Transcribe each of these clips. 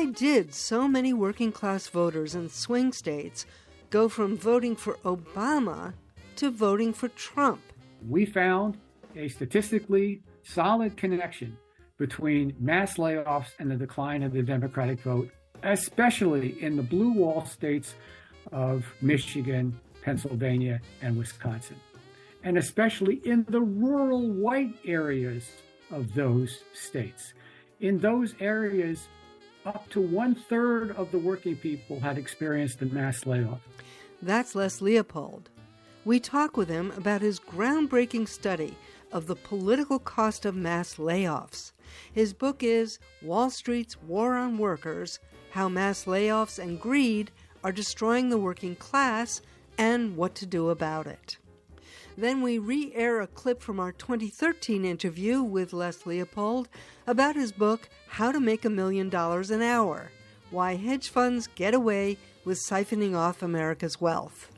Why did so many working class voters in swing states go from voting for Obama to voting for Trump? We found a statistically solid connection between mass layoffs and the decline of the Democratic vote, especially in the blue wall states of Michigan, Pennsylvania, and Wisconsin, and especially in the rural white areas of those states. In those areas, up to 1/3 of the working people had experienced a mass layoff. That's Les Leopold. We talk with him about his groundbreaking study of the political cost of mass layoffs. His book is Wall Street's War on Workers: How Mass Layoffs and Greed Are Destroying the Working Class and What to Do About It. Then we re-air a clip from our 2013 interview with Les Leopold about his book, How to Make $1 Million an Hour: Why Hedge Funds Get Away with Siphoning Off America's Wealth.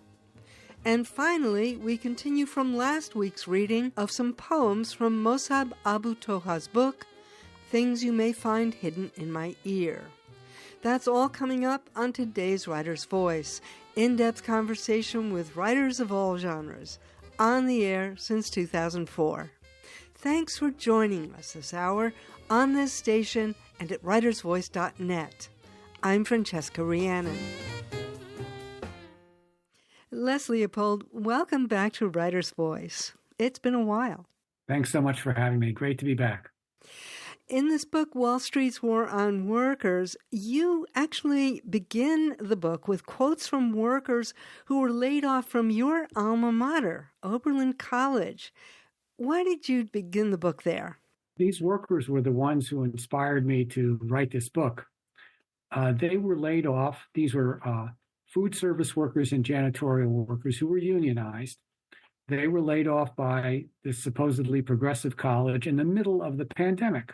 And finally, we continue from last week's reading of some poems from Mossab Abu Toha's book, Things You May Find Hidden in My Ear. That's all coming up on today's Writer's Voice, in-depth conversation with writers of all genres, on the air since 2004. Thanks for joining us this hour on this station and at writersvoice.net. I'm Francesca Rhiannon. Les Leopold, welcome back to Writer's Voice. It's been a while. Thanks so much for having me. Great to be back. In this book, Wall Street's War on Workers, you actually begin the book with quotes from workers who were laid off from your alma mater, Oberlin College. Why did you begin the book there? These workers were the ones who inspired me to write this book. They were laid off. These were food service workers and janitorial workers who were unionized. They were laid off by this supposedly progressive college in the middle of the pandemic.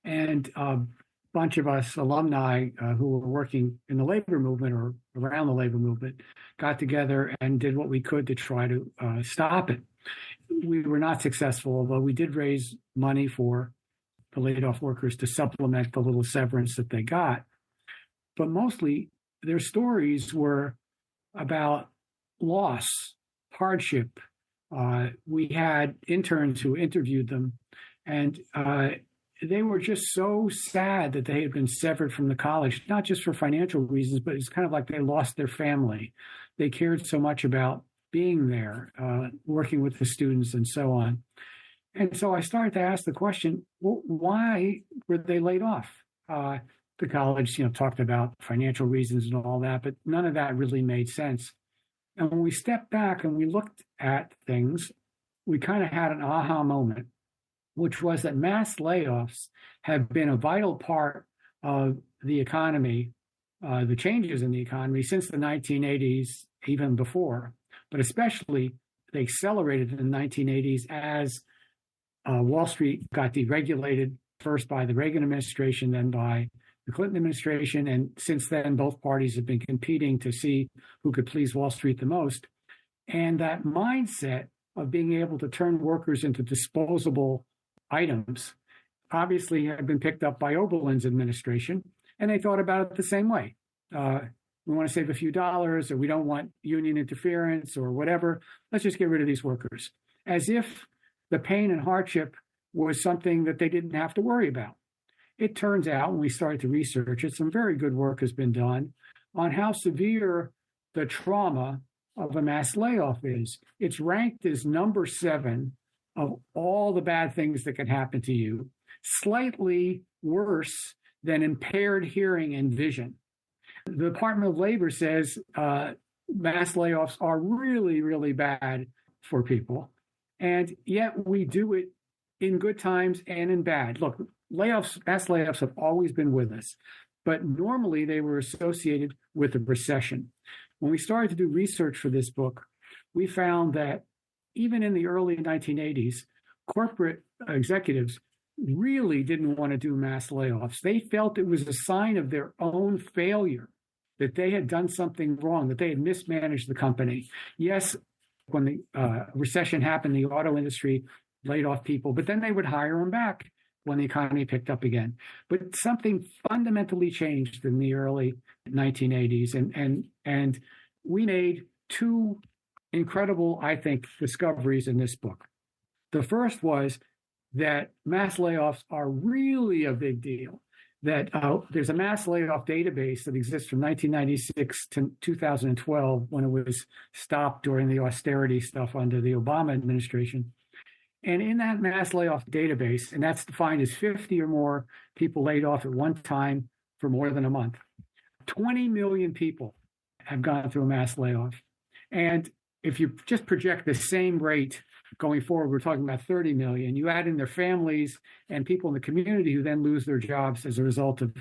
And a bunch of us alumni who were working in the labor movement or around the labor movement got together and did what we could to try to stop it. We were not successful, although we did raise money for the laid off workers to supplement the little severance that they got. But mostly, their stories were about loss, hardship. We had interns who interviewed them, and they were just so sad that they had been severed from the college, not just for financial reasons, but it's kind of like they lost their family. They cared so much about being there, working with the students and so on. And so I started to ask the question, well, why were they laid off? The college, talked about financial reasons and all that, but none of that really made sense. And when we stepped back and we looked at things, we kind of had an aha moment, which was that mass layoffs have been a vital part of the economy, the changes in the economy since the 1980s, even before, but especially they accelerated in the 1980s as Wall Street got deregulated, first by the Reagan administration, then by the Clinton administration. And since then, both parties have been competing to see who could please Wall Street the most. And that mindset of being able to turn workers into disposable items obviously had been picked up by Oberlin's administration. And they thought about it the same way. We want to save a few dollars, or we don't want union interference or whatever. Let's just get rid of these workers, as if the pain and hardship was something that they didn't have to worry about. It turns out, when we started to research it, some very good work has been done on how severe the trauma of a mass layoff is. It's ranked as number 7 of all the bad things that can happen to you, slightly worse than impaired hearing and vision. The Department of Labor says mass layoffs are really, really bad for people. And yet we do it in good times and in bad. Look, mass layoffs have always been with us, but normally they were associated with a recession. When we started to do research for this book, we found that even in the early 1980s, corporate executives really didn't want to do mass layoffs. They felt it was a sign of their own failure, that they had done something wrong, that they had mismanaged the company. Yes, when the recession happened, the auto industry laid off people, but then they would hire them back when the economy picked up again. But something fundamentally changed in the early 1980s. And we made two incredible, I think, discoveries in this book. The first was that mass layoffs are really a big deal. That there's a mass layoff database that exists from 1996 to 2012 when it was stopped during the austerity stuff under the Obama administration. And in that mass layoff database, and that's defined as 50 or more people laid off at one time for more than a month, 20 million people have gone through a mass layoff. And if you just project the same rate going forward, we're talking about 30 million. You add in their families and people in the community who then lose their jobs as a result of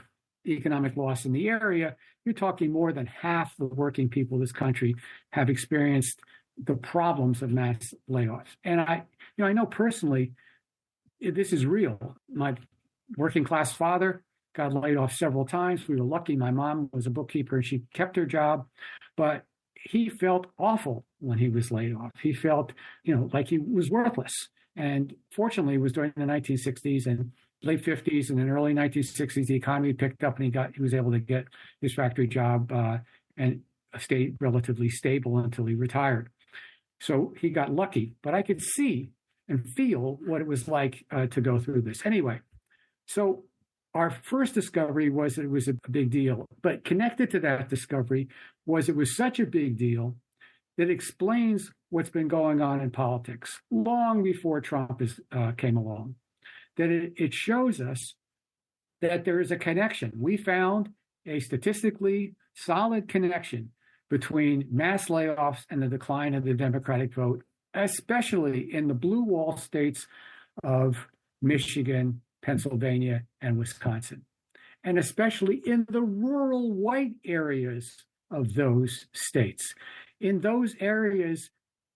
economic loss in the area, you're talking more than half the working people in this country have experienced the problems of mass layoffs. And I know personally, this is real. My working class father got laid off several times. We were lucky. My mom was a bookkeeper and she kept her job, but he felt awful when he was laid off. He felt, like he was worthless. And fortunately, it was during the 1960s and late 50s and then early 1960s, the economy picked up and he was able to get his factory job and stay relatively stable until he retired. So he got lucky, but I could see and feel what it was like to go through this. Anyway, so our first discovery was that it was a big deal, but connected to that discovery was it was such a big deal that explains what's been going on in politics long before Trump came along. That it shows us that there is a connection. We found a statistically solid connection between mass layoffs and the decline of the Democratic vote, especially in the blue wall states of Michigan, Pennsylvania, and Wisconsin, and especially in the rural white areas of those states. In those areas,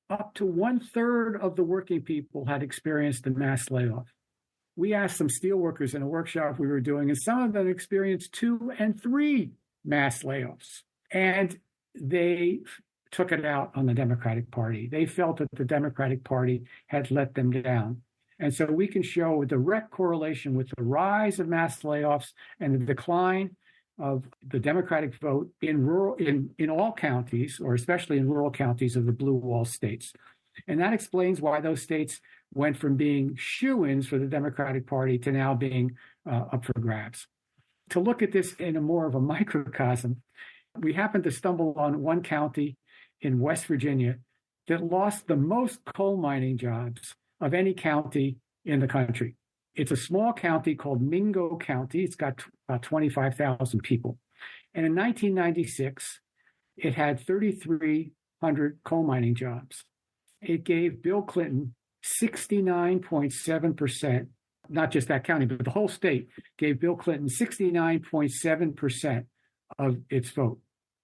up to 1/3 of the working people had experienced a mass layoff. We asked some steelworkers in a workshop we were doing, and some of them experienced 2 and 3 mass layoffs. And they took it out on the Democratic Party. They felt that the Democratic Party had let them down. And so we can show a direct correlation with the rise of mass layoffs and the decline of the Democratic vote in all counties, or especially in rural counties of the blue wall states. And that explains why those states went from being shoo-ins for the Democratic Party to now being up for grabs. To look at this in a more of a microcosm, we happened to stumble on one county in West Virginia that lost the most coal mining jobs of any county in the country. It's a small county called Mingo County. It's got about 25,000 people. And in 1996, it had 3,300 coal mining jobs. It gave Bill Clinton 69.7%, not just that county, but the whole state gave Bill Clinton 69.7% of its vote.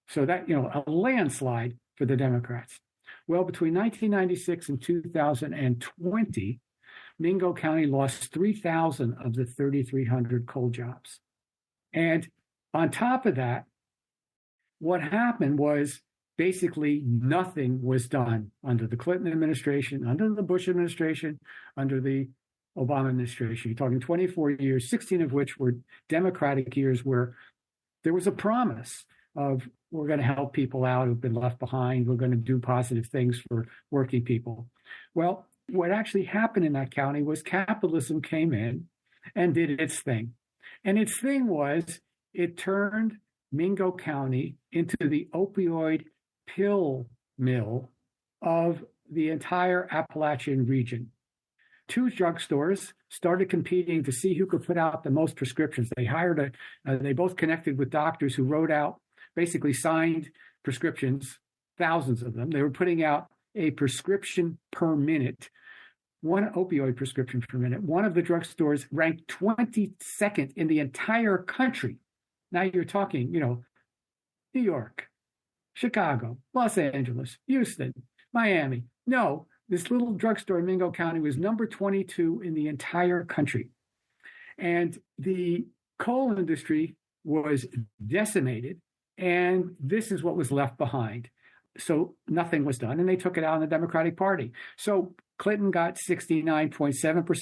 So that, a landslide for the Democrats. Well, between 1996 and 2020, Mingo County lost 3,000 of the 3,300 coal jobs. And on top of that, what happened was basically nothing was done under the Clinton administration, under the Bush administration, under the Obama administration. You're talking 24 years, 16 of which were Democratic years where there was a promise of we're going to help people out who've been left behind. We're going to do positive things for working people. Well, what actually happened in that county was capitalism came in and did its thing. And its thing was it turned Mingo County into the opioid pill mill of the entire Appalachian region. 2 drugstores started competing to see who could put out the most prescriptions. They both connected with doctors who wrote out, basically signed prescriptions, thousands of them. They were putting out a prescription per minute, one opioid prescription per minute. One of the drugstores ranked 22nd in the entire country. Now you're talking, New York, Chicago, Los Angeles, Houston, Miami. No, this little drugstore in Mingo County was number 22 in the entire country. And the coal industry was decimated, and this is what was left behind. So nothing was done, and they took it out on the Democratic Party. So Clinton got 69.7%.